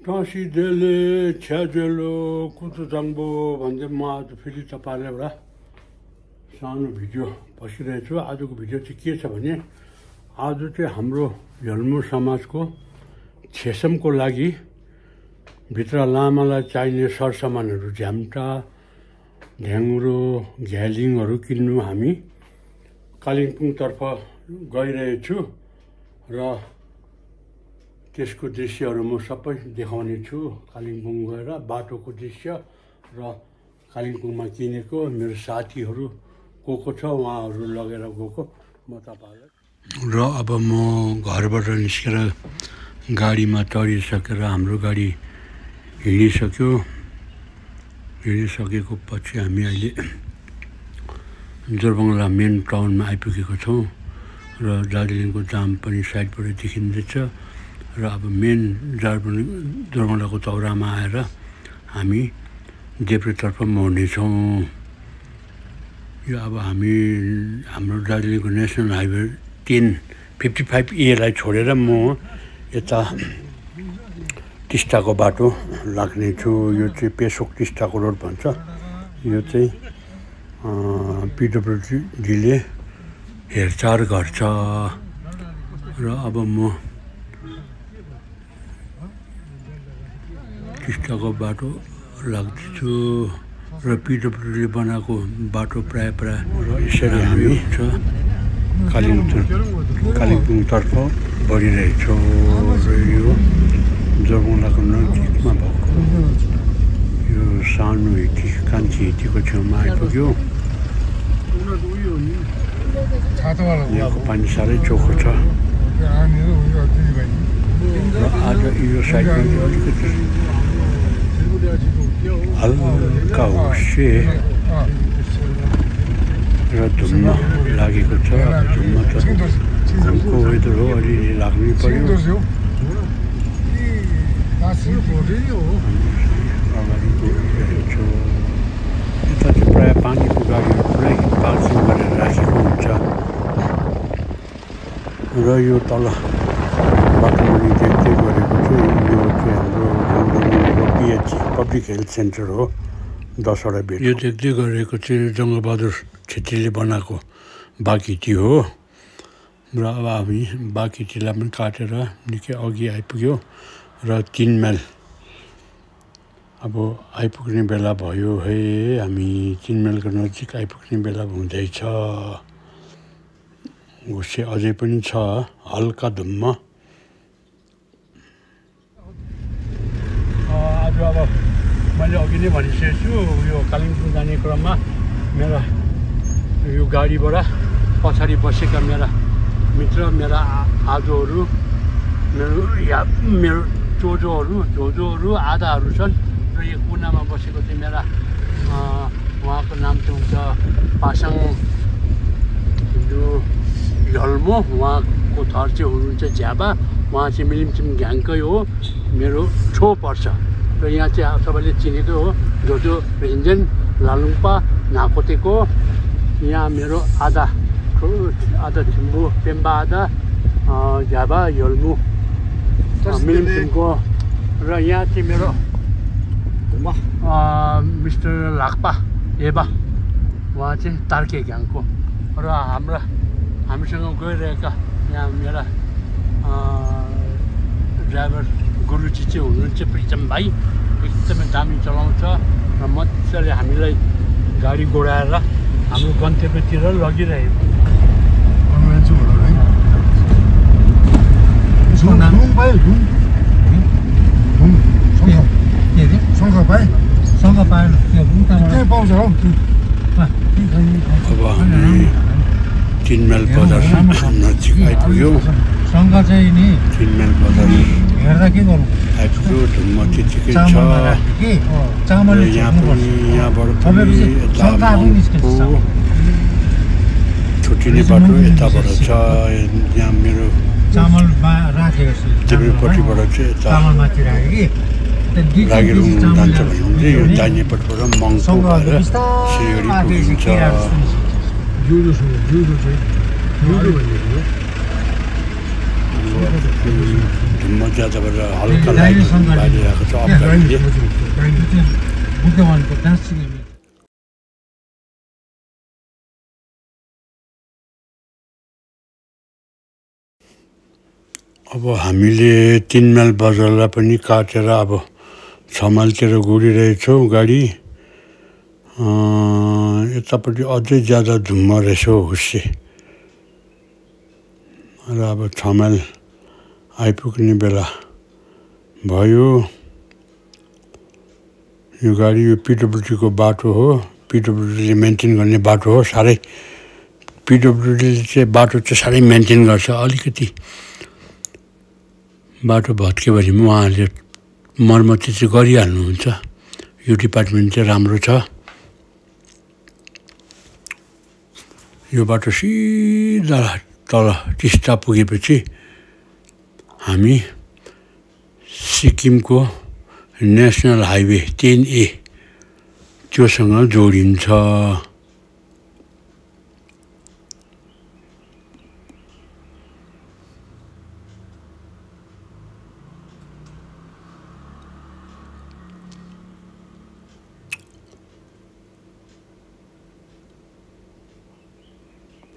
다시 델레 체젤로 कुतुजंगबो भन्दै म आज फेरि तपाईहरुलाई एउटा सानो भिडियो बसिरहेको छु। आजको भिडियो चाहिँ के छ भने आज चाहिँ हाम्रो यल्मु समाजको छेसमको लागि भित्र लामालाई चाहिने सरसामानहरु झ्याम्टा ढ्याङ्ग्रो घ्यालिङहरु किन्नु हामी कालिम्पोङ तर्फ गइरहेको छु र त्यसको दृश्यहरु म सबै देखाउने छु। कालिम्पोङ गएर बाटोको दृश्य र कालिम्पोङमा किनेको मेरो साथीहरु को छ उहाँहरु लगेर गएको म तपाईहरुलाई। र अब म घरबाट निस्केर गाडीमा चढिसकेर हाम्रो गाडी हिँडिसकेको पछि हामी अहिले जोरबङ्गला मेन टाउनमा आइपुगेको छौं र दार्जिलिङको जाम पनि साइडबाट देखिँदैछ र अब मेन जोरबङ्गलाको चौरामा आएर हामी देब्रेतर्फ मोड्नेछौँ। यो अब हामी हाम्रो दार्जिलिङको नेसनल हाइवे 55A लाई छोडेर म यता टिस्टाको बाटो लाग्नेछु। यो चाहिँ पेसोक टिस्टाको रोड भन्छ। यो चाहिँ PWDले हेरचाह गर्छ र अब म टिस्टाको बाटो लाग्दैछु र PWDले बनाएको बाटो प्राय र यसरी हामी कालिम्पोङतर्फ बढिरहेछौँ र यो जोरबङ्गलाको नजिकमा भएको यो सानो हिटी कान्छी हिटीको छेउमा आइपुग्यो। यहाँको पानी साह्रै चोखो छ र आज यो साइडमा अलिकति हल्का होस्टे र धुम्म लागेको छ। धुम्म त घुमको वेदर हो, अलिअलि लाग्नै पर्यो। अगाडि गइरहेको यता चाहिँ प्रायः पानीको गाडीहरू पुरै पार्किङ गरेर राखेको हुन्छ र यो तल बाटो मैले देख्दै गरेको छु। यो चाहिँ हाम्रो PHC पब्लिक हेल्थ सेन्टर हो 10 वटा बेड। यो देख्दै गरेको चाहिँ जङ्गबहादुर छेत्रीले बनाएको बागहिटी हो र अब हामी बागहिटीलाई पनि काटेर निकै अघि आइपुग्यो र 3 माइल अब आइपुग्ने बेला भयो है। हामी 3 माइलको नजिक आइपुग्ने बेला हुँदैछ। होस्टे अझै पनि छ, हल्का धुम्म। आज अब मैले अघि नै भनिसकेको छु, यो कालिम्पोङ जाने क्रममा मेरा यो गाडीबाट पछाडि बसेका मेरा मित्र, मेरा आजोहरू, मेरो जोजोहरू आधाहरू छन् र यो कुनामा बसेको चाहिँ मेरा उहाँको नाम चाहिँ हुन्छ पासाङ यल्मो। उहाँको थर चाहिँ हुनुहुन्छ झ्याबा। उहाँ चाहिँ मिलिमचिम घ्याङकै हो, मेरो छो पर्छ र यहाँ चाहिँ सबैले चिनेकै हो जोजो रेन्जेन लालुङपा नाकोतेको। यहाँ मेरो आधा छिम्बु पेम्बा आधा झ्याबा यल्मु मिलिमचिमको र यहाँ चाहिँ मेरो मिस्टर लाक्पा एबा, उहाँ चाहिँ तार्के घ्याङको र हामीसँग गइरहेका यहाँ मेरा ड्राइभर गुरुजी चाहिँ हुनुहुन्छ प्रितम भाइ। एकदमै दामी चलाउँछ र मजाले हामीलाई गाडी गोडाएर हाम्रो गन्तव्यतिर लगिरहेको। अब हामी 3 माइल बजार नजिक आइपुग्यो। 3 माइल बजार आइपुग्यो। धुम्म त्यतिकै छ। यहाँबाट पनि छुट्टिने बाटो यताबाट छ। यहाँ मेरो देब्रेपट्टिबाट चाहिँ यता रागेरुङ जान्छ भने यो दाहिनेपट्टिबाट मङ्पू भएर सिलगढी पुगिन्छ। धुम्म ज्यादा गरेर हल्का लाइट बालिरहेको छ अगाडिले अब हामीले 3 माइल बजारलाई पनि काटेर अब 6 माइलतिर गुडिरहेछौँ गाडी यतापट्टि अझै ज्यादा धुम्म रहेछ हुस्से र अब 6 माइल आइपुग्ने बेला भयो यो गाडी यो पिडब्ल्युडीको बाटो हो पिडब्ल्युडीले मेन्टेन गर्ने बाटो हो साह्रै पिडब्ल्युडीले चाहिँ बाटो चाहिँ साह्रै मेन्टेन गर्छ अलिकति बाटो भत्क्यो भने उहाँहरूले मर्मती चाहिँ गरिहाल्नुहुन्छ यो डिपार्टमेन्ट चाहिँ राम्रो छ यो बाटो सिधा तल टिस्टा पुगेपछि हामी सिक्किमको नेसनल हाइवे 10A त्योसँग जोडिन्छ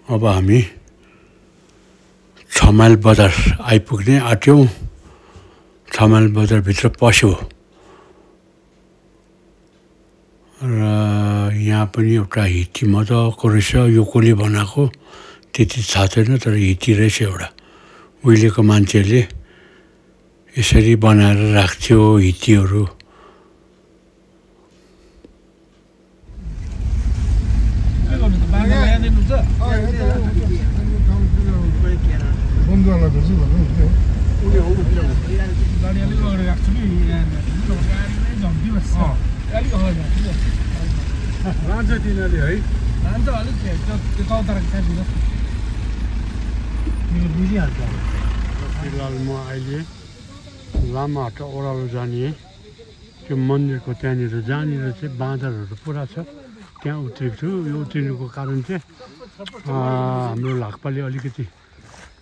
अब हामी 6 माइल बजार आइपुग्ने आट्यौँ 6 माइल बजारभित्र पस्यो र यहाँ पनि एउटा हिटी मजाको रहेछ यो कसले बनाएको त्यति थाहा छैन तर हिटी रहेछ एउटा उहिलेको मान्छेहरूले यसरी बनाएर राख्थ्यो हिटीहरू फिलहाल म अहिले लामाहट्टा ओह्रालो जाने त्यो मन्दिरको त्यहाँनिर जहाँनिर चाहिँ बाँदरहरू पुरा छ त्यहाँ उत्रेको छु यो उत्रिनुको कारण चाहिँ हाम्रो लाक्पाले अलिकति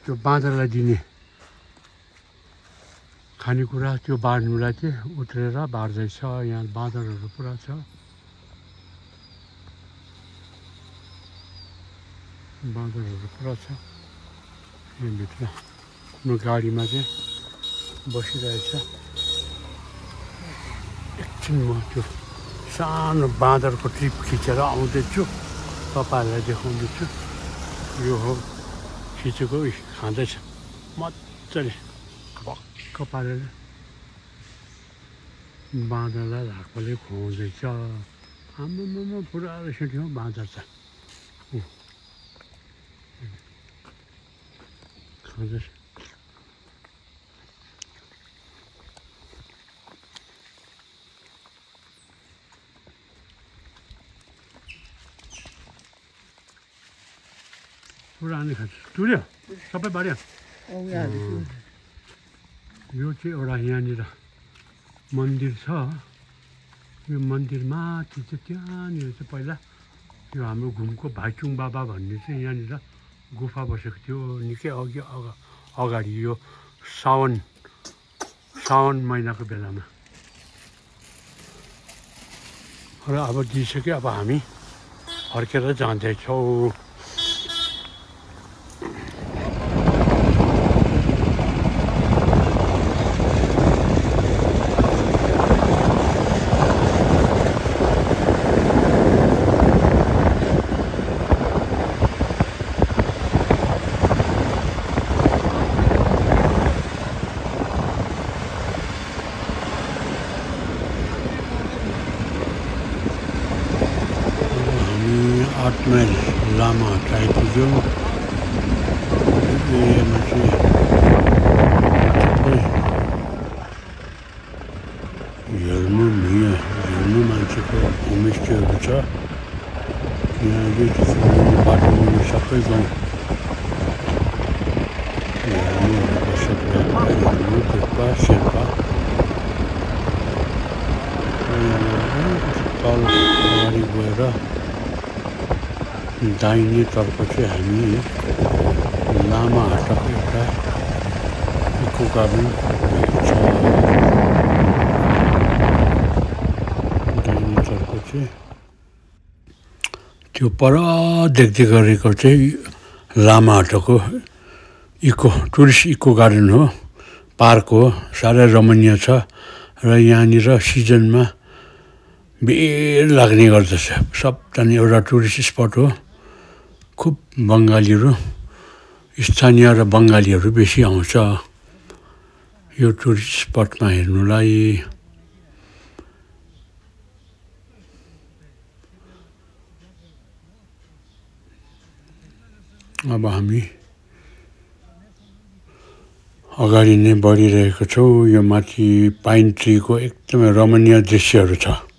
त्यो बाँदरलाई दिने खानेकुरा त्यो बाँड्नुलाई चाहिँ उत्रेर बाँड्दैछ यहाँ बाँदरहरू पुरा छ बाँदरहरू पुरा छ यहाँभित्र आफ्नो गाडीमा चाहिँ बसिरहेछ एकछिन म त्यो सानो बाँदरको ट्रिप खिचेर आउँदैछु तपाईँहरूलाई देखाउँदैछु यो हो खिचेको खाँदैछ मजाले भक्क पारेर बाँदरलाई हाकले खुवाउँदैछ आम्मामा पुरा रहेछ नि हौ बाँदर त खाँदैछ पुरानो खान्छ तुर्यो सबै बाऱ्यो यो चाहिँ एउटा यहाँनिर मन्दिर छ यो मन्दिर माथि चाहिँ त्यहाँनिर चाहिँ पहिला यो हाम्रो घुमको भाइचुङ बाबा भन्ने चाहिँ यहाँनिर गुफा बसेको थियो निकै अगाडि यो साउन महिनाको बेलामा र अब दिइसक्यो अब हामी फर्केर जाँदैछौँ लामा आइपुग्यो एरियामा चाहिँ हेर्नु मान्छेको होमस्टेहरू छ यहाँ बाटो सबै गाउँ हेर्नुहरू बसेको शेर्पा तल अगाडि गएर दाहिनेतर्फ चाहिँ हामी लामाहट्टाको एउटा इको इको गार्डन डाइनोसरको चाहिँ त्यो पर देख्दै गरेको चाहिँ लामाहट्टाको टुरिस्ट इको गार्डन हो, पार्क हो, साह्रै रमणीय छ र यहाँनिर सिजनमा भिड लाग्ने गर्दछ। सबजना एउटा टुरिस्ट स्पट हो, खुब बङ्गालीहरू, स्थानीय र बङ्गालीहरू बेसी आउँछ यो टुरिस्ट स्पटमा हेर्नुलाई। अब हामी अगाडि नै बढिरहेको छौँ। यो माथि पाइन ट्रीको एकदमै रमणीय दृश्यहरू छ।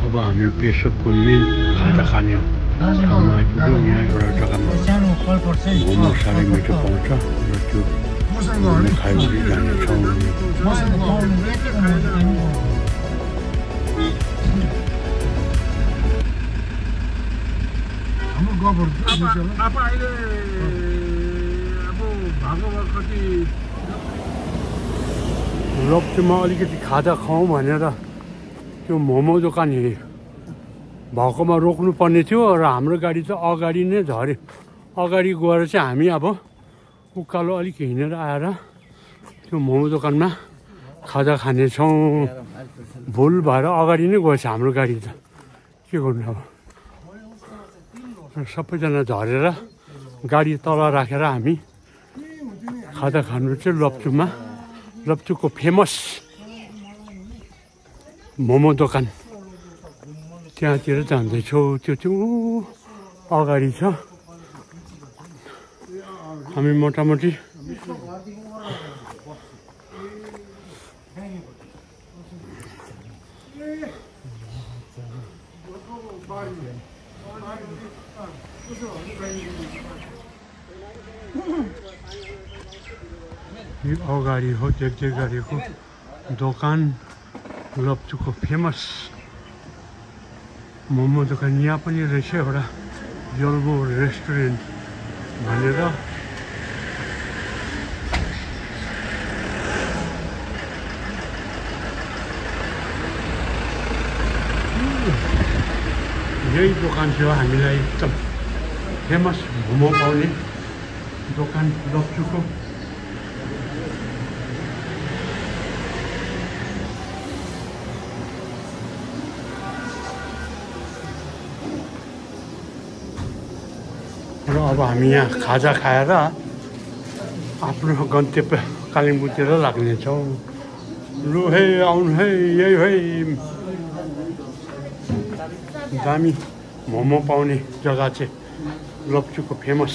अब हामी पेसोकको मेन खाजा खाने ठाउँमा आइपुग्यौँ। यहाँ एउटा जग्गामा मोमो साह्रै मिठो पाउँछ र त्यो खाइवरी जानेछौँ। लप्चूमा अलिकति खाजा खाउँ भनेर त्यो मोमो दोकान भएकोमा रोक्नु पर्ने थियो र हाम्रो गाडी त अगाडि नै झऱ्यो। अगाडि गएर चाहिँ हामी अब उकालो अलिक हिँडेर आएर त्यो मोमो दोकानमा खाजा खानेछौँ। भुल भएर अगाडि नै गएछ हाम्रो गाडी त, के गर्नु अब। सबैजना झरेर गाडी तल राखेर हामी खाजा खानु चाहिँ लप्चूको फेमस मोमो दोकान त्यहाँतिर जाँदैछौँ। त्यो चाहिँ अगाडि छ। हामी मोटामोटी यो अगाडि हो देख्दै गरेको दोकान, लप्चूको फेमस मोमो दोकान। यहाँ पनि रहेछ एउटा जल्बो रेस्टुरेन्ट भनेर। यही दोकान थियो हामीलाई एकदम फेमस मोमो पाउने दोकान लप्चूको। र अब हामी यहाँ खाजा खाएर आफ्नो गन्तव्य कालिम्पोङतिर लाग्नेछौँ। लु है आउनु है, यही है दामी मोमो पाउने जग्गा चाहिँ लप्चूको फेमस।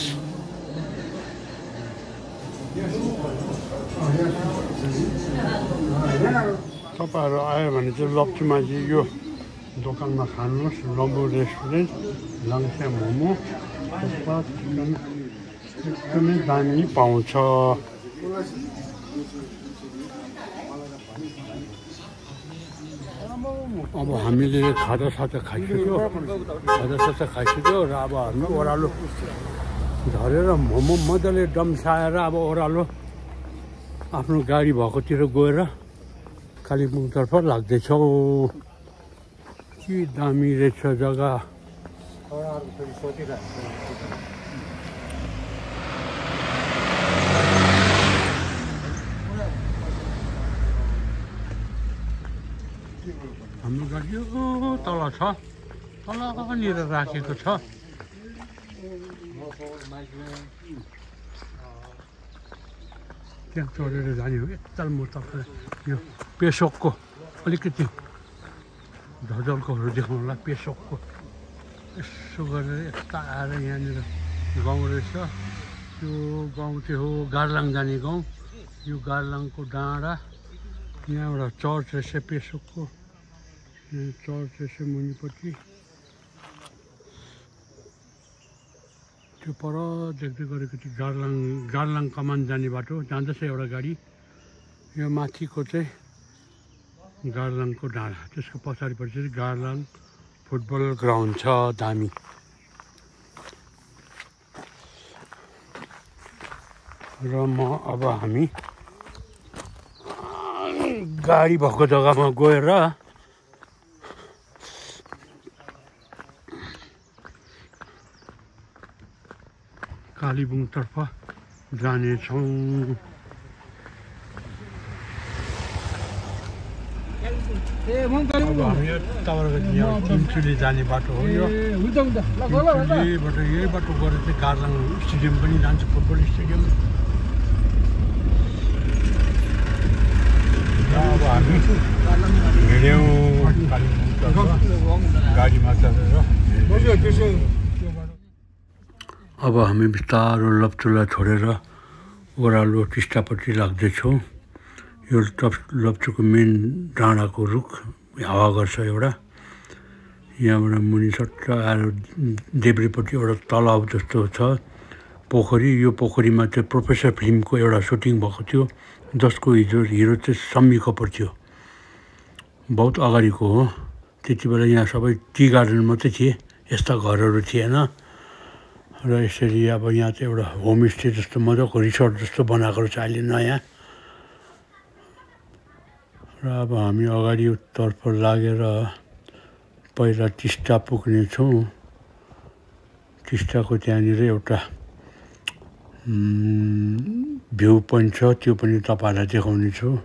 तपाईँहरू आयो भने चाहिँ लप्चूमा चाहिँ यो दोकानमा खानुहोस्। लम्बु रेस्टुरेन्ट, लाङ्से मोमो, चिकन एकदमै दामी पाउँछ। अब हामीले खाजासाजा खाइसक्यो र अब हामी ओह्रालो झरेर मजाले डम्साएर अब ओह्रालो आफ्नो गाडी भएकोतिर गएर कालिम्पोङतर्फ लाग्दैछौँ। के दामी रहेछ जग्गा। हाम्रो गाडी तल छ, तलनिर राखेको छ। त्यहाँ चढेर जाने हो। एकताल म तपाईँलाई यो पेसोकको अलिकति झलकहरू देखाउनुलाई पेसोकको यसो गरेर यता आएर यहाँनिर गाउँ रहेछ। यो गाउँ चाहिँ हो गार्लाङ जाने गाउँ। यो गार्लाङको डाँडा, यहाँबाट चर्च रहेछ पेसोकको। चर्च रहेछ मुनिपट्टि। त्यो पर देख्दै गरेको चाहिँ गार्लाङ कमान जाने बाटो जाँदैछ एउटा गाडी। यो माथिको चाहिँ गार्लाङको डाँडा, त्यसको पछाडिपट्टि चाहिँ गार्लाङ फुटबल ग्राउन्ड छ दामी। र म अब हामी गाडी भएको जग्गामा गएर कालिम्पोङतर्फ जानेछौँ। अब हामी यताबाट तिनचुली जाने बाटो हो यो। तिनचुलीबाट यही बाटो गएर चाहिँ गार्लाङ स्टेडियम पनि जान्छ, फुटबल स्टेडियम। अब हामी हिँड्यौँ गाडीमा चढेर। अब हामी बिस्तारो लप्चूलाई छोडेर ओह्रालो टिस्टापट्टि लाग्दैछौँ। यो लप्चूको मेन डाँडाको रुख हावा गर्छ एउटा। यहाँबाट मुनि सट्ट आएर देब्रेपट्टि एउटा तलाउ जस्तो छ पोखरी। यो पोखरीमा चाहिँ प्रोफेसर फिल्मको एउटा सुटिङ भएको थियो, जसको हिरो चाहिँ सम्मी कपुर थियो। बहुत अगाडिको हो। त्यति बेला यहाँ सबै टी गार्डन मात्रै थिए, यस्ता घरहरू थिएन। र यसरी अब यहाँ चाहिँ एउटा होमस्टे जस्तो मजाको रिसोर्ट जस्तो बनाएको रहेछ अहिले नयाँ। र अब हामी अगाडितर्फ लागेर पहिला टिस्टा पुग्नेछौँ। टिस्टाको त्यहाँनिर एउटा भ्यू पोइन्ट छ, त्यो पनि तपाईँहरूलाई देखाउने छु।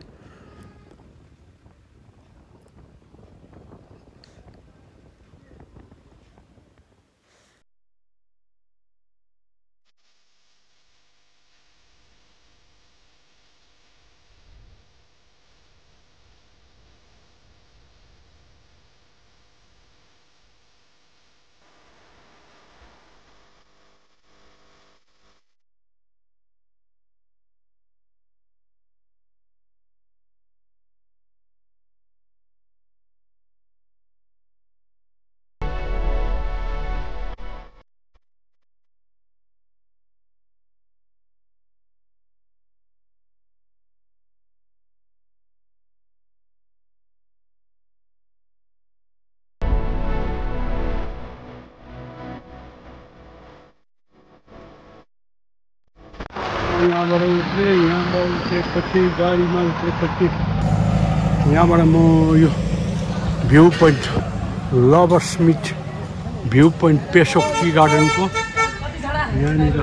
यहाँबाट उत्रेपछि गाडीमा उत्रेपछि यहाँबाट म यो भ्यू पोइन्ट लभर्समिट भ्यू पोइन्ट पेसोक टी गार्डनको यहाँनिर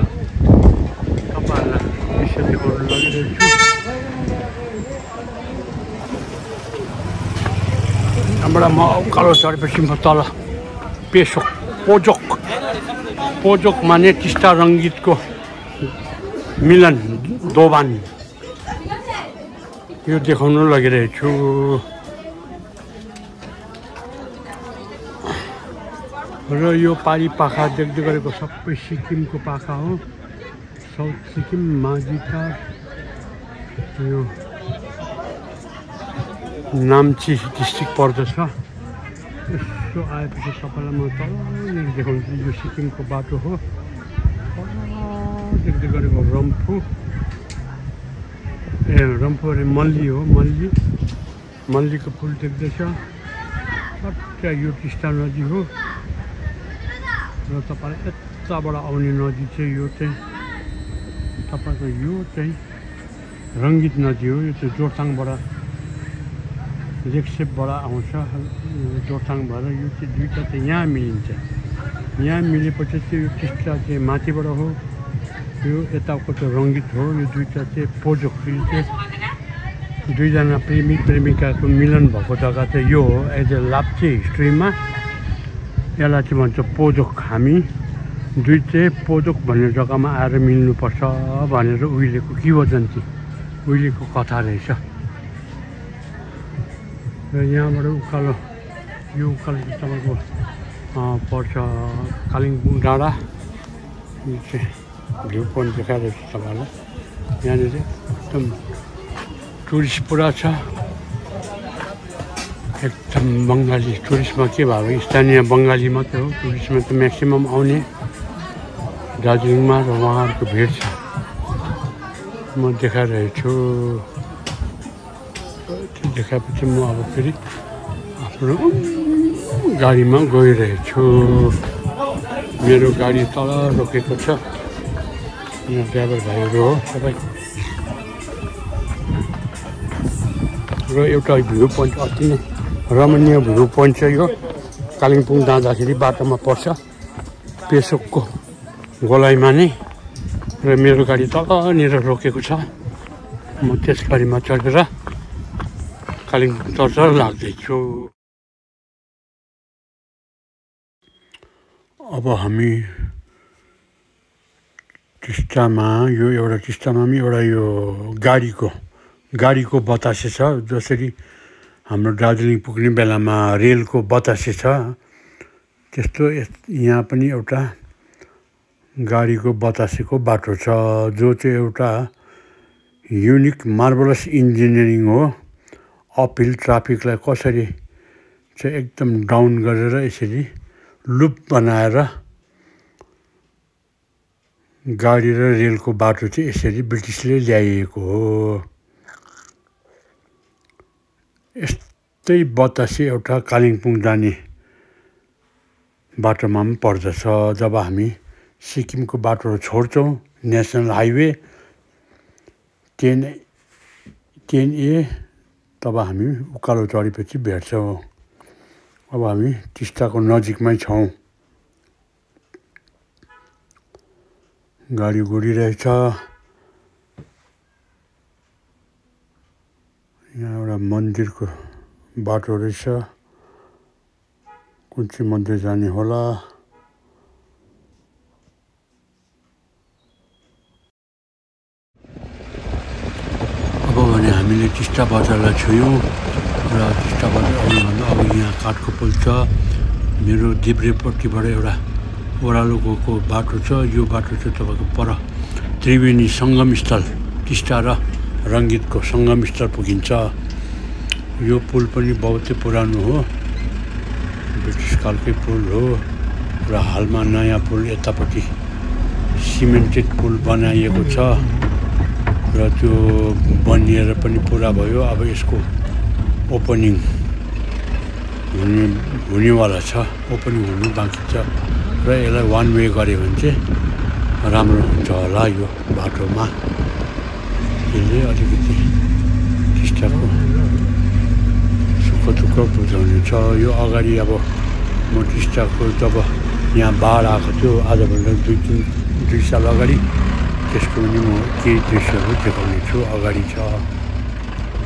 तपाईँहरूलाई दृश्य देखाउन लागिरहेको छु। यहाँबाट म उकालो चढेपछि म तल पेसोक पोजोक माने टिस्टा रङ्गीतको मिलन दोबान यो देखाउन लागिरहेको छु। र यो पारी पाखा देख्दै गरेको सबै सिक्किमको पाखा हो। साउथ सिक्किम माझीका यो नाम्ची डिस्ट्रिक्ट पर्दछ। यसो आएपछि सबैलाई म तल देखाउँछु। यो सिक्किमको बाटो हो। देख्दै गरेको रम्फू रम्फू अरे मल्ली हो। मल्लीको पुल देख्दैछ। सट्ट यो टिस्टा नदी हो। र तपाईँलाई उताबाट आउने नदी चाहिँ यो चाहिँ तपाईँको यो चाहिँ रङ्गित नदी हो। यो चाहिँ जोरथाङबाट लेक्सेपबाट आउँछ जोरथाङ भएर यो चाहिँ दुईवटा चाहिँ यहाँ मिलिन्छ। यहाँ मिलेपछि चाहिँ यो टिस्टा चाहिँ माथिबाट हो, यो यताको चाहिँ रङ्गित हो। यो दुईवटा चाहिँ पोजोक, यो चाहिँ दुईजना प्रेमी प्रेमिकाको मिलन भएको जग्गा चाहिँ यो हो। एज ए लाप्चे हिस्ट्रीमा यसलाई चाहिँ भन्छ पोजोक। हामी दुई चाहिँ पोजोक भन्ने जग्गामा आएर मिल्नुपर्छ भनेर उहिलेको किंवदन्ती, उहिलेको कथा रहेछ। र यहाँबाट उकालो, यो उकालो चाहिँ तपाईँको पर्छ कालिम्पोङ डाँडा। यो चाहिँ भ्यू पोइन्ट देखाइरहेको छ तपाईँहरूलाई। यहाँनिर एकदम टुरिस्ट पुरा छ, एकदम बङ्गाली। टुरिस्टमा के भयो, स्थानीय बङ्गाली मात्रै हो, टुरिस्टमा त म्याक्सिमम आउने दार्जिलिङमा र उहाँहरूको भिड छ। म देखाइरहेको छु। त्यो देखाएपछि म अब फेरि आफ्नो गाडीमा गइरहेको छु। मेरो गाडी तल रोकेको छ, यहाँ ड्राइभर भाइहरू हो सबै। र एउटा भ्यू पोइन्ट अति नै रमणीय भ्यू पोइन्ट छ यो। कालिम्पोङ जाँदाखेरि बाटोमा पर्छ पेसोकको गोलाइमा नै। र मेरो गाडी तलनिर रोकेको छ। म त्यस गाडीमा चढेर कालिम्पोङतर्फ लाग्दैछु। अब हामी टिस्टामा, यो एउटा टिस्टामा पनि एउटा यो गाडीको बतासे छ। जसरी हाम्रो दार्जिलिङ पुग्ने बेलामा रेलको बतासे छ, त्यस्तो यहाँ पनि एउटा गाडीको बतासेको बाटो छ, जो चाहिँ एउटा युनिक मार्भलस इन्जिनियरिङ हो। अपहिल ट्राफिकलाई कसरी चाहिँ एकदम डाउन गरेर यसरी लुप बनाएर गाडी र रेलको बाटो चाहिँ यसरी ब्रिटिसले ल्याइएको हो। यस्तै बतासे एउटा कालिम्पोङ जाने बाटोमा पनि पर्दछ। जब हामी सिक्किमको बाटो छोड्छौँ, नेसनल हाइवे 10A, तब हामी उकालो चढेपछि भेट्छौँ। अब हामी टिस्टाको नजिकमै छौँ। गाडी गुडिरहेछ। यहाँ एउटा मन्दिरको बाटो रहेछ, कुन चाहिँ मन्दिर जाने होला। अब भने हामीले टिस्टा बजारलाई छोयौँ र टिस्टा बजार आउनुभन्दा अब यहाँ काठको पुल छ। मेरो देब्रेपट्टिबाट एउटा ओह्रालो गएको बाटो छ। यो बाटो चाहिँ तपाईँको पर त्रिवेणी सङ्गमस्थल, टिस्टा र रङ्गितको सङ्गमस्थल पुगिन्छ। यो पुल पनि बहुतै पुरानो हो, ब्रिटिस कालकै पुल हो। र हालमा नयाँ पुल यतापट्टि सिमेन्टेड पुल बनाइएको छ र त्यो बनिएर पनि पुरा भयो। अब यसको ओपनिङ हुनेवाला छ, ओपनिङ हुनु बाँकी छ। र यसलाई वान वे गऱ्यो भने चाहिँ राम्रो हुन्छ होला यो बाटोमा। यसले अलिकति टिस्टाको सुख दुःख बुझाउने छ। यो अगाडि अब म टिस्टाको जब यहाँ बाढ आएको थियो आजभन्दा 2 साल अगाडि, त्यसको पनि म केही दृश्यहरू देखाउने छु। अगाडि छ,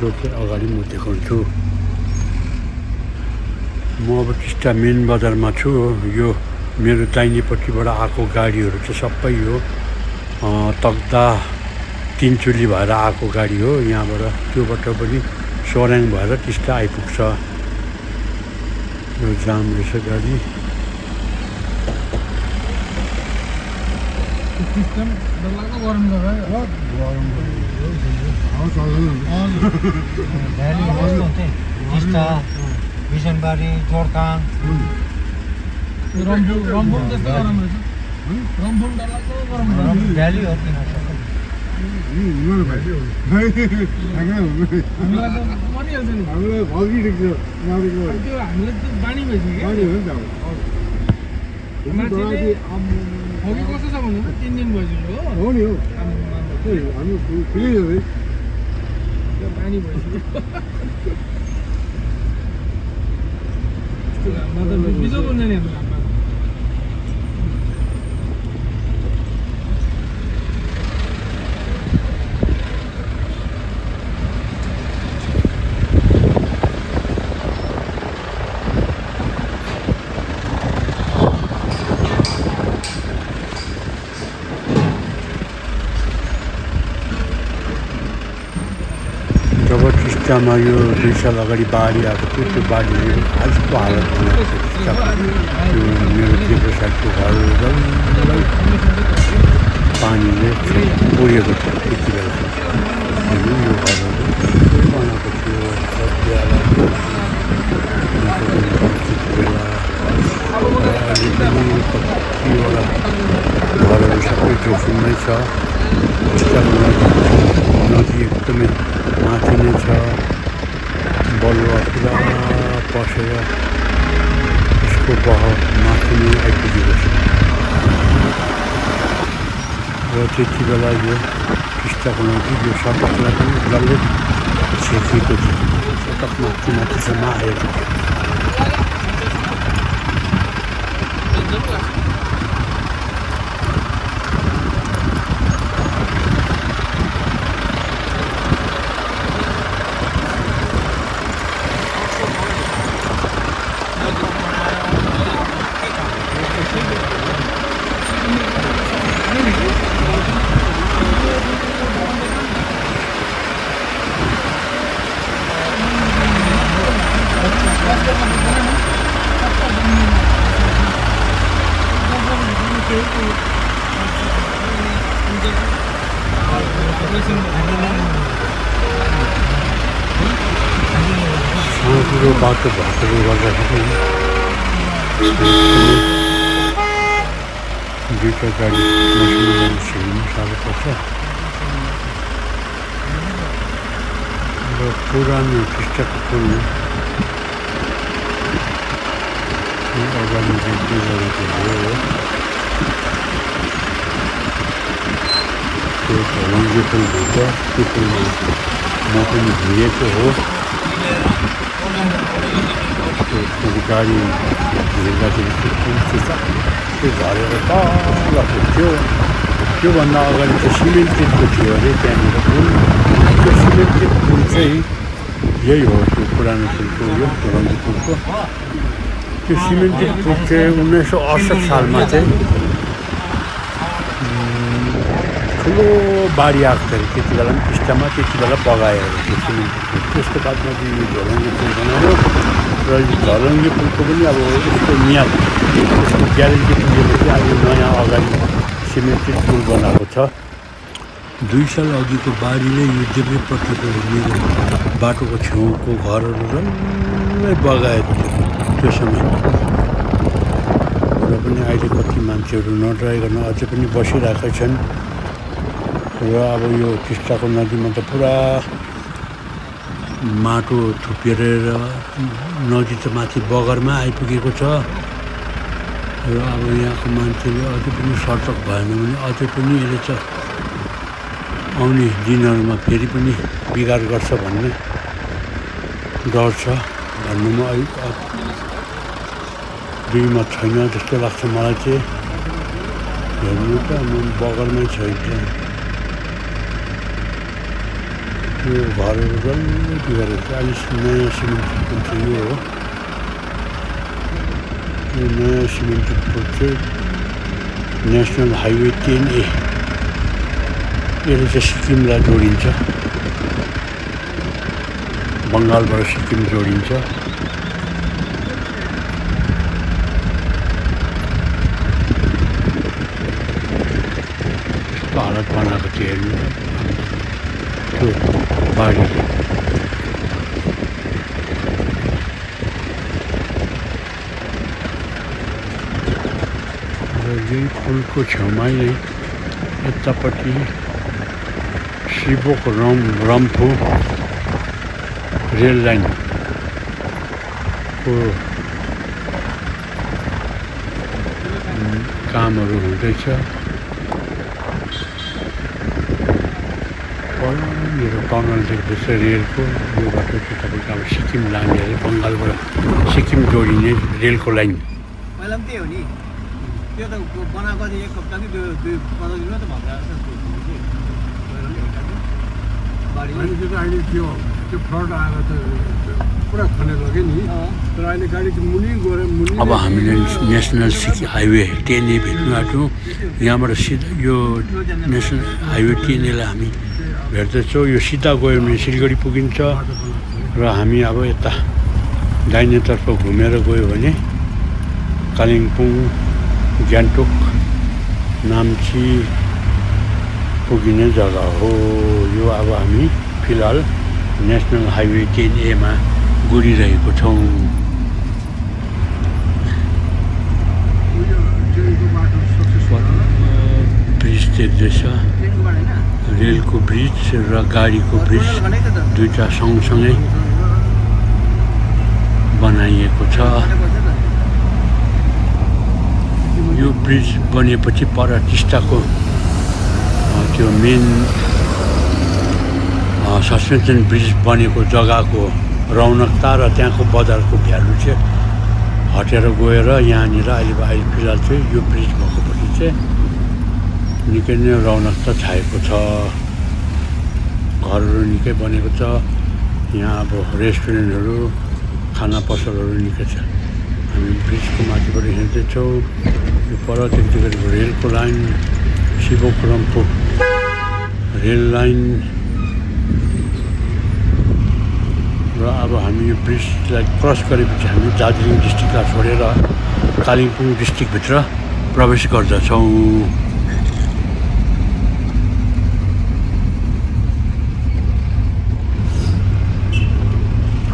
जो चाहिँ अगाडि म देखाउँछु। म अब टिस्टा मेन बजारमा छु। यो मेरो दाहिनेपट्टिबाट आएको गाडीहरू चाहिँ सबै यो तकदा तिनचुली भएर आएको गाडी हो। यहाँबाट त्योबाट पनि सोर्याङ भएर टिस्टा आइपुग्छ। यो जाम रहेछ गाडी। बिजनबारी, जोरथाङ, रम्फू त्यस्तो गरम रहेछ। रम्फू डरलाग्दो गरम भ्याली हो किन हामीलाई बानी भइसक्यो। 거기 कस्तो छ भन्नु 3 दिन भइसक्यो हो नि हो हामी ठिकै हो है पानी भइसक्यो मतलब बिजो बोल्ने नि हाम्रो घाममा जब टिस्टामा यो 2 साल अगाडि बाढी आएको थियो त्यो बाढीले आजको हालत बनाएको थियो यो मेरो देब्रे साइडको घर डल्लै पानीले पुरेको थियो त्यति बेला यो घरहरू बनाएको थियो त्यति बेला अहिले पनि कतिवटा घरहरू सबै जोखिममै छ नदी एकदमै माथि नै छ बलुवा पुरा पसेर यसको बहाव माथि नै आइपुगेको छ र त्यति बेला यो टिस्टाको नदी यो सडकलाई पनि डल्लै छेकिएको थियो सडक माथिसम्म आएको थियो सानो बाटो भएकोले गर्दाखेरि दुईवटा गाडी छिर्नु साह्रो पर्छ र पुरानो टिस्टाको पुल अगाडि देख्दै गरेको हो त्यो झलङ्गे पुल भन्छ त्यो पुलमा म पनि हिँडेको हो गाडी हिँड्दाखेरि त्यो पुल त्यो झरेर तल पुग्थ्यो त्योभन्दा अगाडि चाहिँ सिमेन्टेडको थियो अरे त्यहाँनिर पुल त्यो सिमेन्टेड पुल चाहिँ यही हो त्यो पुरानो पुलको यो झलङ्गे पुलको त्यो सिमेन्टेड पुल चाहिँ 1968 सालमा चाहिँ ठुलो बाढी आएको थियो त्यति बेला पनि टिस्टामा त्यति बेला बगायो त्यो सिमेन्टेड पुल त्यसको बादमा चाहिँ यो झलङ्गे पुल बनायो र यो झलङ्गे पुलको पनि अब यसको मियाद यसको ग्यारेन्टी पुगेपछि अब नयाँ अगाडि सिमेन्टेड पुल बनाएको छ 2 साल अघिको बाढीले यो देब्रेपट्टिको मेरो बाटोको छेउको घरहरू डल्लै बगाएको थियो त्यो समय र पनि अहिले कति मान्छेहरू नडराइकन अझै पनि बसिरहेका छन् र अब यो टिस्टाको नदीमा त पुरा माटो थुपेर नदी त माथि बगरमा आइपुगेको छ र अब यहाँको मान्छेले अझै पनि सतर्क भएन भने अझै पनि यसले चाहिँ आउने दिनहरूमा फेरि पनि बिगार गर्छ भन्ने डर छ भन्नुमा अलिक दुईमा छैन जस्तो लाग्छ मलाई चाहिँ हेर्नु त म बगरमै छ एकदम त्यो घरहरू डल्लै बिगारेको छ अहिले नयाँ सिमेन्टेड पुल चाहिँ यो हो यो नयाँ सिमेन्टेड पुल चाहिँ नेसनल हाइवे 10A यसले चाहिँ सिक्किमलाई जोडिन्छ बङ्गालबाट सिक्किम जोडिन्छ यस्तो हालत बनाएको थियो हेर्नु त्यो बाढी र यही पुलको छेउमै नै यतापट्टि सिबोक रम्फू रेल लाइनको कामहरू हुँदैछ मेरो टनल देख्दैछ रेलको यो बाटो चाहिँ तपाईँको अब सिक्किम लाने अरे बङ्गालबाट सिक्किम जोडिने रेलको लाइन पहिला पनि त्यही हो नि त्यो त बनाएको चाहिँ 1 हप्ता कि 15 दिनमा त भन्दा अहिले त्यो फ्लड आएर त पुरा खनेर लग्यो नि तर अहिले गाडी चाहिँ मुनि गएर मुनि अब हामीले नेसनल हाइवे 10A भेट्नु आँट्यौँ यहाँबाट सिधा यो नेसनल हाइवे 10Aलाई हामी भेट्दैछौँ यो सिधा गयो भने सिलगढी पुगिन्छ र हामी अब यता दाहिनेतर्फ घुमेर गयो भने कालिम्पोङ गान्तोक नाम्ची पुगिने जग्गा हो यो अब हामी फिलहाल नेसनल हाइवे 10A मा गुडिरहेको छौँ ब्रिज देख्दैछ रेलको ब्रिज र गाडीको ब्रिज दुईटा सँगसँगै बनाइएको छ यो ब्रिज बनेपछि पर टिस्टाको त्यो मेन सस्पेन्सन ब्रिज बनेको जग्गाको रौनकता र त्यहाँको बजारको भ्यालु चाहिँ हटेर गएर यहाँनिर अहिले फिलहाल चाहिँ यो ब्रिज भएकोपछि चाहिँ निकै नै रौनकता छाएको छ घरहरू निकै बनेको छ यहाँ अब रेस्टुरेन्टहरू खाना पसलहरू निकै छ हामी ब्रिजको माथिबाट हिँड्दैछौँ यो पर देख्दै गरेको रेलको लाइन शिवपुरमको रेल लाइन र अब हामी यो ब्रिजलाई क्रस गरेपछि हामी दार्जिलिङ डिस्ट्रिक्टलाई छोडेर कालिम्पोङ डिस्ट्रिक्टभित्र प्रवेश गर्दछौँ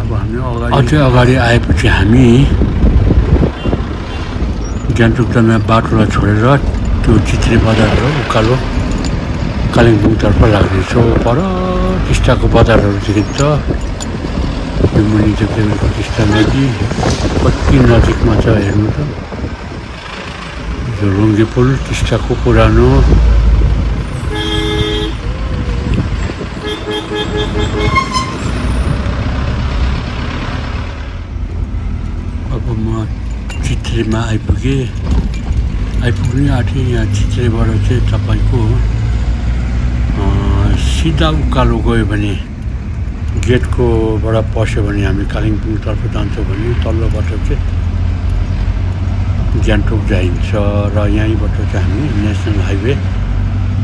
अब हामी अझै अगाडि आएपछि हामी गान्तोक जाने बाटोलाई छोडेर त्यो चित्रे बजारहरू उकालो कालिम्पोङतर्फ लाग्दैछौँ पर टिस्टाको बजारहरू देखिन्छ यो मुनि देख्दै टिस्टा नदी कति नजिकमा छ हेर्नु त यो लुङ्गे पुल टिस्टाको पुरानो अब म चित्रेमा आइपुग्नै आँटेँ यहाँ चित्रेबाट चाहिँ तपाईँको सिधा उकालो गयो भने गेटकोबाट पस्यो भने हामी कालिम्पोङतर्फ जान्छौँ भने तल्लोबाट चाहिँ गान्तोक जाइन्छ र यहीँबाट चाहिँ हामी नेसनल हाइवे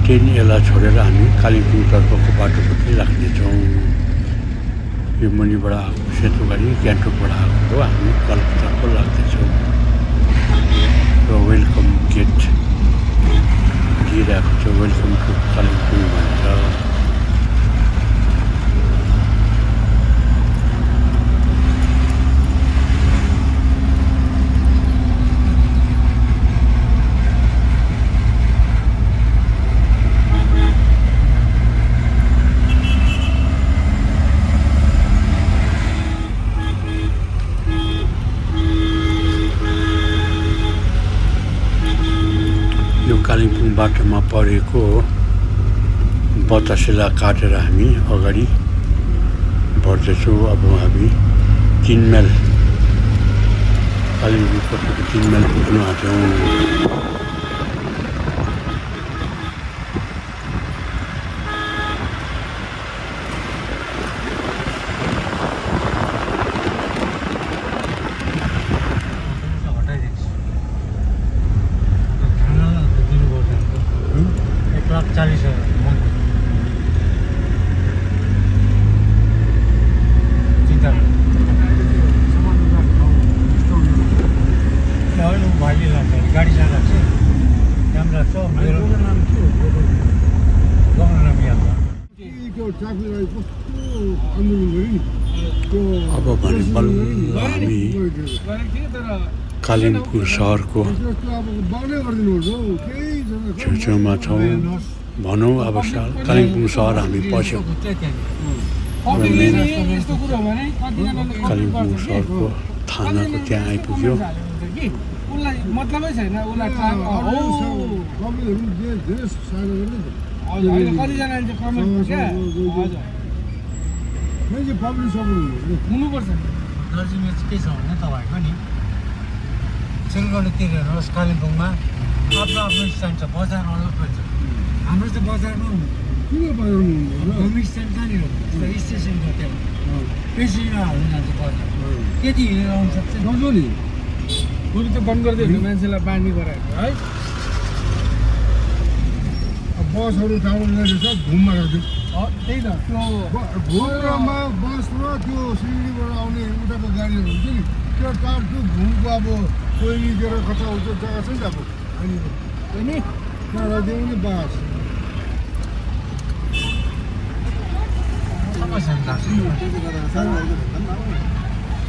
10Aलाई छोडेर हामी कालिम्पोङतर्फको बाटोपट्टि लाग्नेछौँ यो मुनिबाट आएको सेतो गाडी गान्तोकबाट आएको हो हामी कालिम्पोङतर्फ लाग्दैछौँ र वेलकम गेट दिइरहेको छ वेलकम टु कालिम्पोङ भन्छ कालिम्पोङ बाटोमा परेको बतासेला काटेर हामी अगाडि बढ्दैछौँ अब हामी 3 माइल कालिम्पोङपट्टिको 3 माइल पुग्न आँट्यौँ अब भने बल्ल हामी कालिम्पोङ सहरको छेउछेउमा छौँ भनौँ अब कालिम्पोङ सहर हामी पस्यौँ कालिम्पोङ सहरको थानाको त्यहाँ आइपुग्यो उसलाई मतलबै छैन उसलाई कमेन्टहरू धेरै सानो गर्ने त होइन कतिजनाले चाहिँ कमेन्ट क्या हजुर मैले पब्लिक सक्नु हुनुपर्छ दार्जिलिङमा चाहिँ के छ भने तपाईँको नि सिलगढीतिर हेर्नुहोस् कालिम्पोङमा आफ्नो आफ्नो स्ट्यान्ड छ बजार अलग्गै छ हाम्रो चाहिँ बजारमा किन बजाउनु होम स्ट्यान्ड कहाँनिर स्टेसनको त्यहाँ पेसेन्जर हाल्नु जान्छ बजार त्यति हिँडेर आउनु सक्छ नजो नि पुल त बन्द गरिदियो भने मान्छेलाई बानी गराएको है बसहरू टाउन सब घुममा राख्यो त्यही त त्यो घुममा बस र त्यो सिलगढीबाट आउने उताको गाडीहरू हुन्छ नि त्यो टार त्यो घुमको अब कोइलीतिर कता हुन्छ जग्गा छ नि अब अनि त्यहाँ राखिदियो नि बस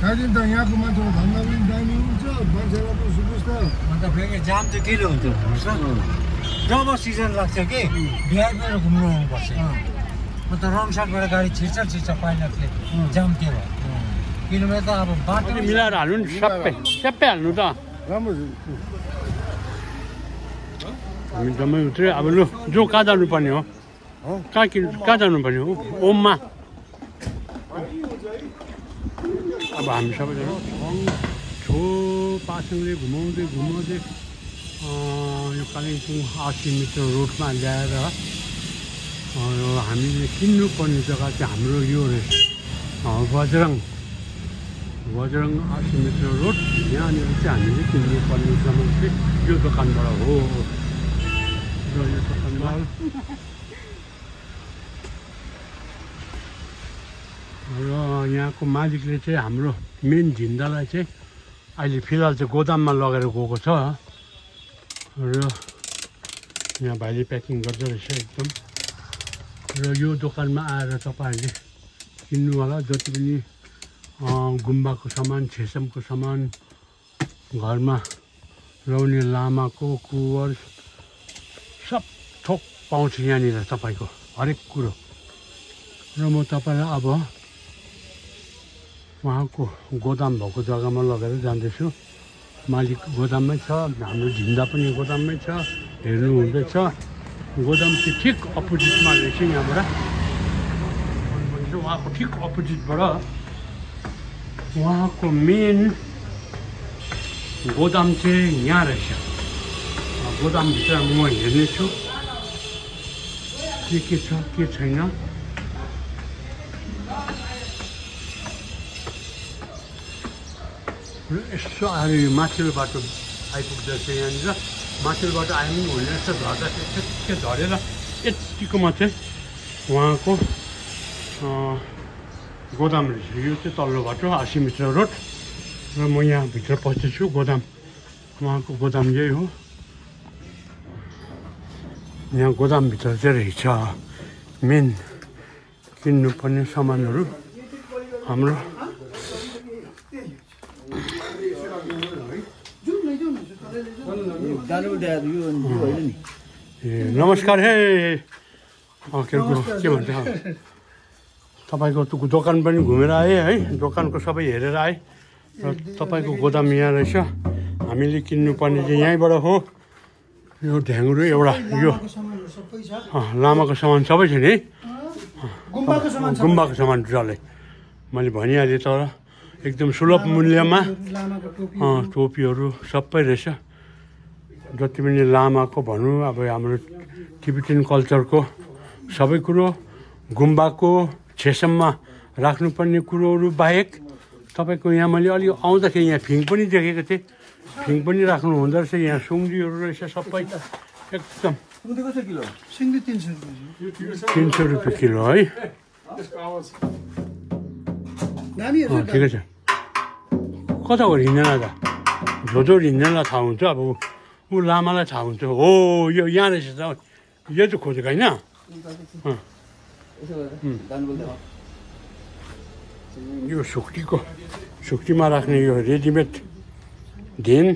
त्यहाँदेखि त यहाँको मान्छेको धन्दा पनि दामी हुन्छ मान्छेलाई पनि सुविस्ता अन्त फेरि जाम चाहिँ के हुन्छ भन्नुहोस् न जब सिजन लाग्छ कि बिहारबाट घुम्नु आउनुपर्छ अन्त रङ साइडबाट गाडी छिर्छ पाइलटले जाम त्यो भयो किनभने त अब बाटो मिलाएर हाल्नु नि सबै हाल्नु त राम्रो हामी जम्मै उत्रे अब लु जो कहाँ जानुपर्ने हो कहाँ जानुपर्ने हो ओममा अब हामी सबैजना छो पासङले घुमाउँदै यो कालिम्पोङ 80 मिटर रोडमा ल्याएर हामीले किन्नुपर्ने जग्गा चाहिँ हाम्रो यो रहेछ बजरङ 80 मिटर रोड यहाँनिर चाहिँ हामीले किन्नुपर्ने सामान चाहिँ यो दोकानबाट हो र यो दोकानमा र यहाँको मालिकले चाहिँ हाम्रो मेन झिन्दालाई चाहिँ अहिले फिलहाल चाहिँ गोदाममा लगेर गएको छ र यहाँ भाइले प्याकिङ गर्दो रहेछ एकदम र यो दोकानमा आएर तपाईँहरूले किन्नु होला जति पनि गुम्बाको सामान छेसमको सामान घरमा लाउने लामाको कुवर सब थोक पाउँछ यहाँनिर तपाईँको हरेक कुरो र म तपाईँलाई अब उहाँको गोदाम भएको जग्गामा लगेर जाँदैछु मालिक गोदाममै छ हाम्रो झिन्दा पनि गोदाममै छ हेर्नु हुँदैछ गोदाम चाहिँ ठिक अपोजिटमा रहेछ यहाँबाट उहाँको ठिक अपोजिटबाट उहाँको मेन गोदाम चाहिँ यहाँ रहेछ गोदामभित्र म हेर्नेछु के छ के छैन र यसो आएर यो माथिल्लो बाटो आइपुग्दैछ यहाँनिर माथिल्लो बाटो आयो पनि हुने रहेछ झर्दा के झरेर यतिकोमा चाहिँ उहाँको गोदाम रहेछ यो चाहिँ तल्लो बाटो 80 मिटर रोड र म यहाँ भित्र पस्दैछु गोदाम उहाँको गोदाम यही हो यहाँ गोदामभित्र चाहिँ रहेछ मेन किन्नुपर्ने सामानहरू हाम्रो नमस्कार हे के भन्छ तपाईँको दोकान पनि घुमेर आएँ है दोकानको सबै हेरेर आएँ र तपाईँको गोदाम यहाँ रहेछ हामीले किन्नुपर्ने चाहिँ यहीँबाट हो यो ढ्याङ्ग्रो एउटा यो लामाको सामान सबै छ नि गुम्बाको सामान डल्लै मैले भनिहालेँ तर एकदम सुलभ मूल्यमा टोपीहरू सबै रहेछ जति पनि लामाको भनौँ अब हाम्रो टिबेटन कल्चरको सबै कुरो गुम्बाको छेसममा राख्नुपर्ने कुरोहरू बाहेक तपाईँको यहाँ मैले अलि आउँदाखेरि यहाँ फिङ पनि देखेको थिएँ फिङ पनि राख्नु हुँदो रहेछ यहाँ सुङ्गीहरू रहेछ सबै एकदम 300 रुपियाँ किलो है ठिकै छ कता हो हिँड्दैन त झोझो हिँड्नेलाई थाहा हुन्छ अब ऊ लामालाई थाहा हुन्छ हो यो यहाँ रहेछ त यो चाहिँ खोजेको होइन यो सुक्टीमा राख्ने यो रेडिमेड धेन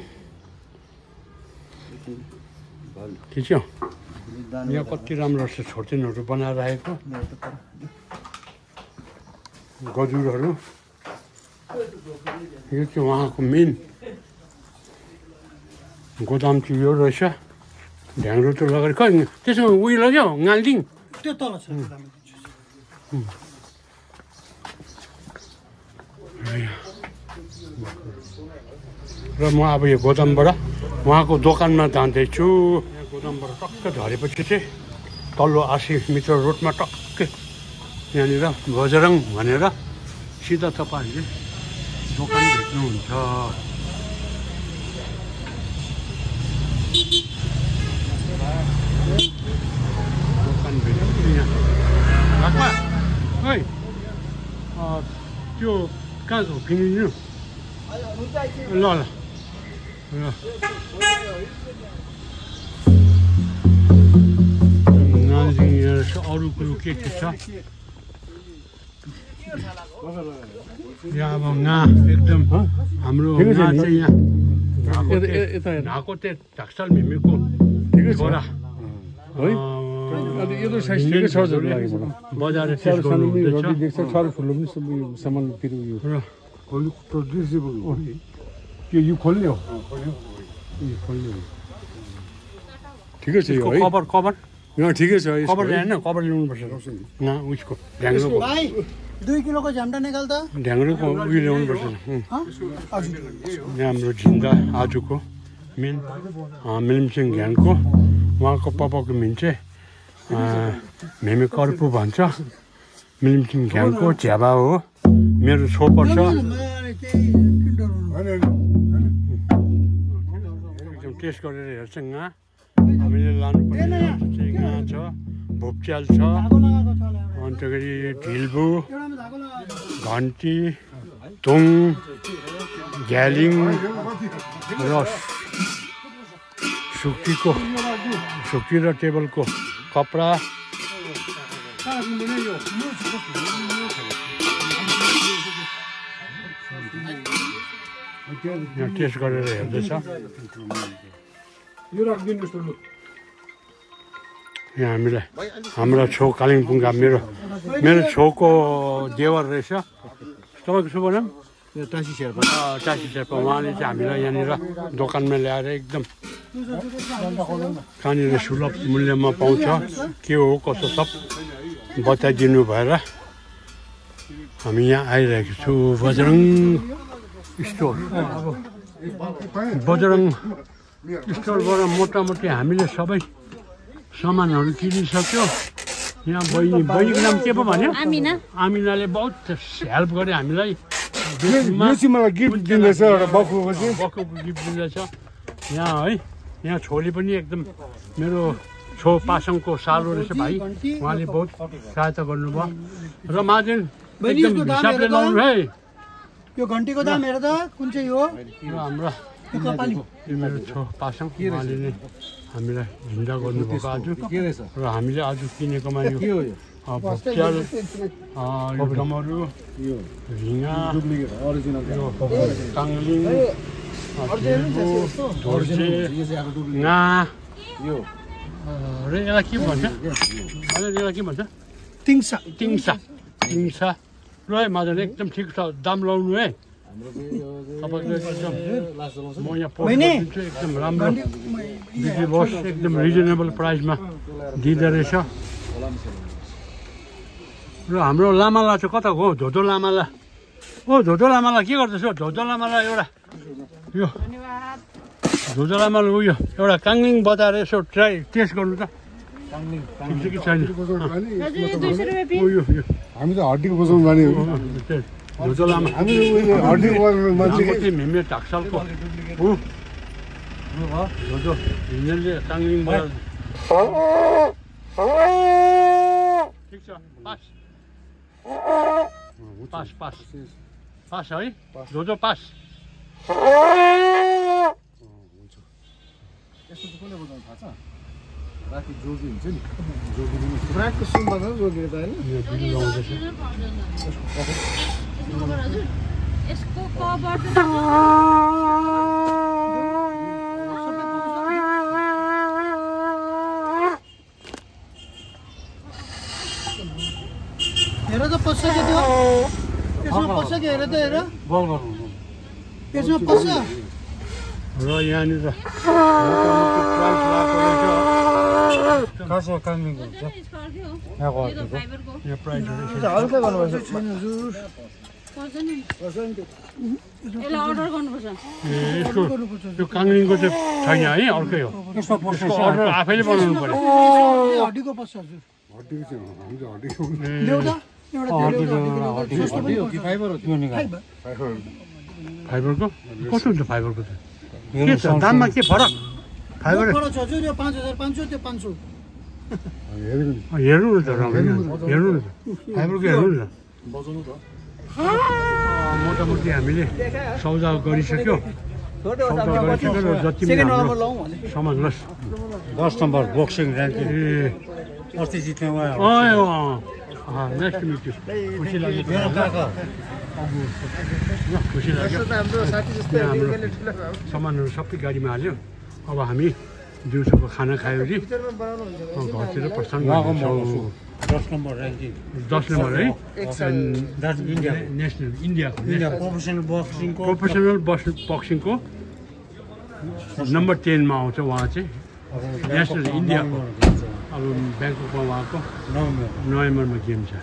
ठिक छ यहाँ कति राम्रो रहेछ छोर्तेनहरू बनाएर राखेको गजुरहरू यो चाहिँ उहाँको मेन गोदाम चाहिँ यो रहेछ ढ्याङ्ग्रो त लगाएर खै त्यसमा उयो लग्यो गाल्दिङ त्यो तल छ र म अब यो गोदामबाट उहाँको दोकानमा जाँदैछु गोदामबाट टक्क झरेपछि चाहिँ तल्लो 80 मिटर रोडमा टक्कै यहाँनिर बजरङ भनेर सिधा तपाईँहरूले दोकान भेट्नुहुन्छ दोकान भेट्नु यहाँ खै त्यो कहाँ किनिदिनु ल ल अरू कुरो के छ यहाँ अब nga एकदम हाम्रो nga चाहिँ यहाँ ढाको त्यो ढाक्साल मिमीको छोरा है अनि यो त साइज ठिकै छ जस्तो लाग्यो मलाई बजार टेस्ट गर्नु देख्छ छर फुल्लो पनि सब सामानतिर यो खोल्नु प्रोड्युसेबल हो के यो खोल्ने हो यो खोल्ने हो ठिकै छ यो है कभर कभर यहाँ ठिकै छ कभर ल्याएन कभर ल्याउनुपर्छ nga उसको ढ्याङ्ग्रोको भाइ 2 किलोको झ्याम्टा निकाल त ढ्याङ्ग्रोको उयो ल्याउनुपर्छ यहाँ हाम्रो झिन्दा आजको मेन मिलिमसिंह घ्यानको उहाँको पपाको मिन चाहिँ मेमे कर्पु भन्छ मिलिमसिंह घ्यानको झ्याबा हो मेरो छो पर्छ एकदम टेस्ट गरेर हेर्छ nga हामीले लानुपर्ने चाहिँ nga छ भोप्च्याल छ अन्तखेरि ढिल्बु घन्टी तुङ ग्यालिङ र सुक्टी र टेबलको कपडा यहाँ टेस्ट गरेर हेर्दैछ यो राखिदिनुहोस् त लु यहाँ हामीलाई हाम्रो छेउ कालिम्पोङका मेरो छेउको देवर रहेछ तपाईँको शुभ नाम टासी शेर्पा टासी शेर्पा उहाँले चाहिँ हामीलाई यहाँनिर दोकानमा ल्याएर एकदम कहाँनिर सुलभ मूल्यमा पाउँछ के हो कसो सब बताइदिनु भएर हामी यहाँ आइरहेको छु बजरङ स्टोर बजरङ स्टोरबाट मोटामोटी हामीले सबै सामानहरू किनिसक्यो यहाँ बहिनीको नाम के पो भन्यो आमिनाले बहुत हेल्प गर्यो हामीलाई मलाई गिफ्ट दिँदैछ एउटा बक्खुको गिफ्ट दिँदैछ यहाँ है यहाँ छोरी पनि एकदम मेरो छो पासङको सालो रहेछ भाइ उहाँले बहुत सहायता गर्नुभयो र महाजन एकदम हिसाबले लाउनु है यो घन्टीको दाम हेर त कुन चाहिँ हो हाम्रो यो मेरो छो पासङ उहाँले नै हामीलाई झिन्डा गर्नुभएको आज र हामीले आज किनेकोमा यो भोप्च्याल डमरू ढिङ्गा काङ्लिङ ढोर्जे nga र यसलाई के भन्छ यसलाई के भन्छ तिङसा तिङसा ल है मजाले एकदम ठिक छ दाम लाउनु है तपाईँको एकदम म यहाँ पोस्ट एकदम राम्रो बिक्री बस एकदम रिजनेबल प्राइसमा दिँदो रहेछ र हाम्रो लामाला चाहिँ कता हो धोदो लामाला धोदो लामाला के गर्दैछ धोदो लामाला एउटा यो धोदो लामाला उयो एउटा काङ्लिङ बजाएर यसो ट्राई टेस्ट गर्नु त ठिक छ कि छैन हामी त हड्डीको बजाउनु जाने हो धोदो लामा हामी हड्डीको मान्छे मेमे ढाक्सालको धोदो हिँड्नेले काङ्लिङ बजार ठिक छ पास है धोदो पास यस्तो चाहिँ कसले बजाउनु थाहा छ राति जोगी हुन्छ नि जोगी रातको सुन्दा जोगी त यसको कभर हेर त पस्छ कि त्यो त्यसमा पस्छ कि हेर त हेर बल गर्नु त्यसमा पस्छ र यहाँनिर मोटामोटी प्राइस लगाएको रहेछ खासै काङ्लिङको हुन्छ यहाँको अर्को यहाँ प्राइस हल्का गर्नुपर्छ छैन हजुर यसलाई अर्डर गर्नुपर्छ यसको त्यो काङ्लिङको चाहिँ छैन है अर्कै हो यसमा पर्छ यसको अर्डर आफैले बनाउनु पर्यो हड्डीको पर्छ हजुर हड्डीको चाहिँ हुन्छ हड्डीको फाइबर हो त्यो निकाल फाइबरको कस्तो हुन्छ फाइबरको चाहिँ के छ दाममा के फरक फाइबर फरक छ हजुर यो 5500 त्यो 500 हेर्नु न त हेर्नु न त फाइबरको हेर्नु न मोटामोटी हामीले सौदा गरिसक्यो र जति पनि सामान लस 10 नम्बर बक्सिङ ऱ्याङ्किङ अस्ति जित्ने नेक्स्ट मिट खुसी लाग्यो खुसी लाग्यो हाम्रो सामानहरू सबै गाडीमा हाल्यो अब हामी दिउँसोको खाना खायो भने घरतिर प्रस्थान गर्छौँ 10 नम्बर ऱ्याङ्किङ 10 नम्बर है इन्डिया नेसनल इन्डियाको प्रोफेसनल बक्सिङको नम्बर 10 मा आउँछ उहाँ चाहिँ नेसनल इन्डियाको अब ब्याङ्ककमा उहाँको नोभेम्बरमा गेम छ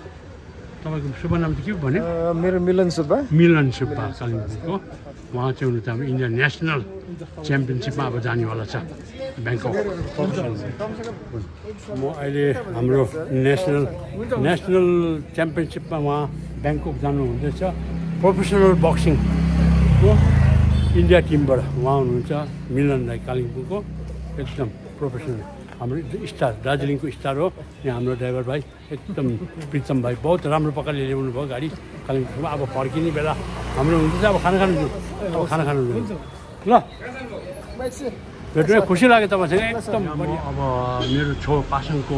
तपाईँको शुभ नाम चाहिँ के भन्यो मेरो मिलन सुब्बा कालिम्पोङको उहाँ चाहिँ हुनु त अब इन्डिया नेसनल च्याम्पियनसिपमा अब जानेवाला छ ब्याङ्कक म अहिले हाम्रो नेसनल च्याम्पियनसिपमा उहाँ ब्याङ्कक जानु हुँदैछ प्रोफेसनल बक्सिङको इन्डिया टिमबाट उहाँ हुनुहुन्छ मिलन राई कालिम्पोङको एकदम प्रोफेसनल हाम्रो स्टार दार्जिलिङको स्टार हो यहाँ हाम्रो ड्राइभर भाइ एकदम प्रितम भाइ बहुत राम्रो प्रकारले ल्याउनु भयो गाडी कालिम्पोङमा अब फर्किने बेला हाम्रो हुन्छ अब खाना खानु ल भेट्नु खुसी लाग्यो तपाईँसँग एकदम अब मेरो छेउ पासाङको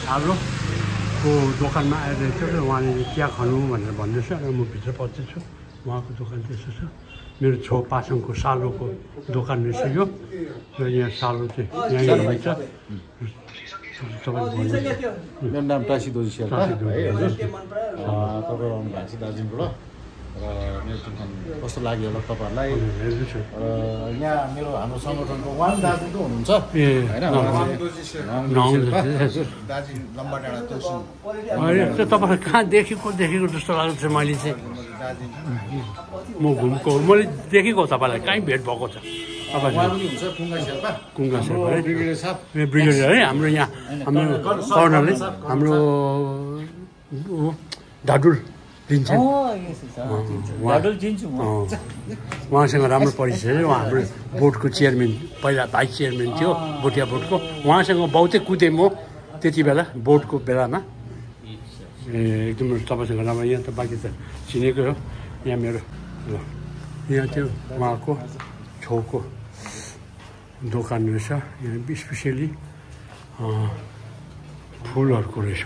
सालोको दोकानमा आइरहेको छ र उहाँले चिया खानु भनेर भन्दैछ र म भित्र पस्दैछु उहाँको दोकान त्यस्तो छ मेरो छेउ पासाङको सालोको दोकान रहेछ यो र यहाँ सालो चाहिँ यहीँ हुनुहुन्छ मेरो नाम टासी दोजी शेर्पा है तपाईँ आउनु भएको छ दार्जिलिङबाट र मेरो दोकान कस्तो लाग्यो होला तपाईँहरूलाई यहाँ मेरो हाम्रो सङ्गठनको उहाँ दार्जिलिङको हुनुहुन्छ दार्जिलिङ लम्बा डाँडा तोर्सिङ तपाईँलाई कहाँ देखेको जस्तो लाग्छ मैले चाहिँ म घुमको मैले देखेको तपाईँलाई कहीँ भेट भएको छ कुङ्गा शेर्पा है ब्रिगेडियर है हाम्रो यहाँ हाम्रो कर्नल है हाम्रो ढाडुल दिन्छ उहाँसँग राम्रो परिचय है उहाँ हाम्रो बोर्डको चेयरम्यान पहिला भाइस चेयरम्यान थियो भोटिया बोर्डको उहाँसँग बहुतै कुदेँ म त्यति बेला बोर्डको बेलामा एकदम तपाईँसँग राम्रो यहाँ त बाँकी त चिनेकै हो यहाँ मेरो यहाँ त्यो उहाँको छेउको दोकान रहेछ यहाँ स्पेसियली फुलहरूको रहेछ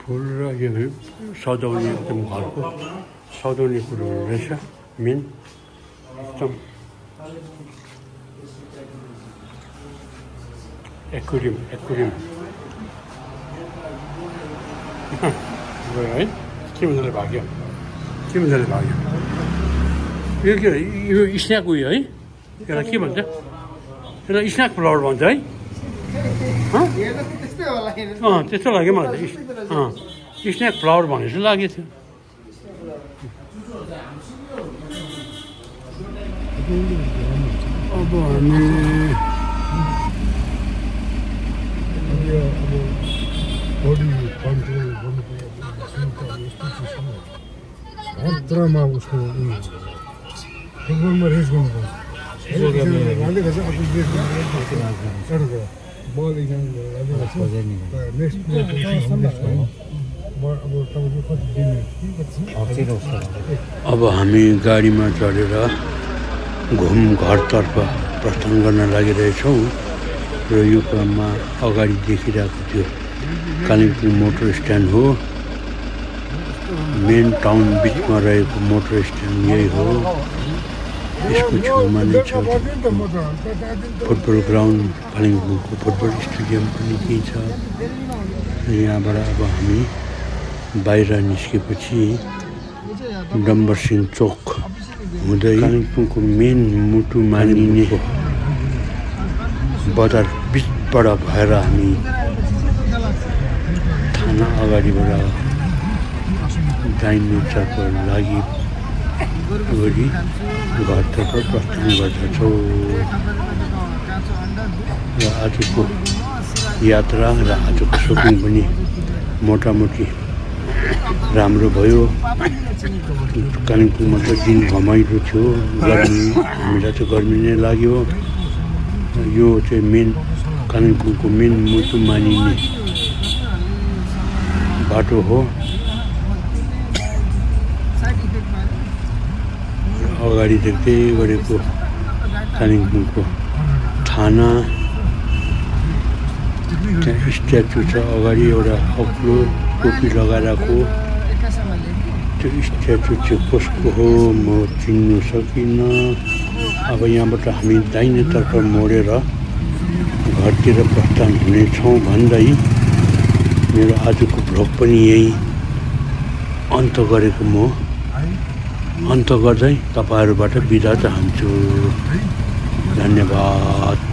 फुल र यो सजाउने एकदम घरको सजाउने कुरोहरू रहेछ मेन एकदम एक्वेरियम गयो है के मजाले भाग्यो यो के यो स्न्याक उयो है यसलाई के भन्छ यसलाई स्न्याक फ्लावर भन्छ है त्यस्तो लाग्यो मलाई स्न्याक फ्लावर भने जस्तो लागेको थियो अब हामी बडी कन्ट्रोल गर्नुपर्यो उसको फुटबलमा रेस गर्नुपर्छ अब हामी गाडीमा चढेर घरतर्फ प्रस्थान गर्न लागिरहेछौँ र यो क्रममा अगाडि देखिरहेको त्यो कालिम्पोङ मोटर स्ट्यान्ड हो मेन टाउन बिचमा रहेको मोटर स्ट्यान्ड यही हो यसको छेउमा नै छ फुटबल ग्राउन्ड कालिम्पोङको फुटबल स्टेडियम पनि त्यही छ यहाँबाट अब हामी बाहिर निस्केपछि डम्बरसिंह चोक हुँदै कालिम्पोङको मेन मुटु मानिने बजार बिचबाट भएर हामी थाना अगाडिबाट दाइनेतर्फ लागि गरी घरतर्फ प्रस्थान गर्दछौँ र आजको यात्रा र आजको सपिङ पनि मोटामोटी राम्रो भयो। कालिम्पोङमा त दिन घमाइलो थियो, गर्मी हामीलाई त गर्मी नै लाग्यो। यो चाहिँ मेन कालिम्पोङको मेन मुटु मानिने बाटो हो। अगाडि देख्दै गरेको कालिम्पोङको थाना, त्यहाँ स्ट्याचु छ अगाडि एउटा अग्लो टोपी लगाइरहेको। त्यो स्ट्याचु चाहिँ कसको हो म चिन्नु सकिनँ। अब यहाँबाट हामी दाहिनेतर्फ मोडेर घरतिर प्रस्थान हुनेछौँ भन्दै मेरो आजको भ्लग पनि यही अन्त गरेको म अन्त गर्दै तपाईँहरूबाट बिदा चाहन्छु। धन्यवाद।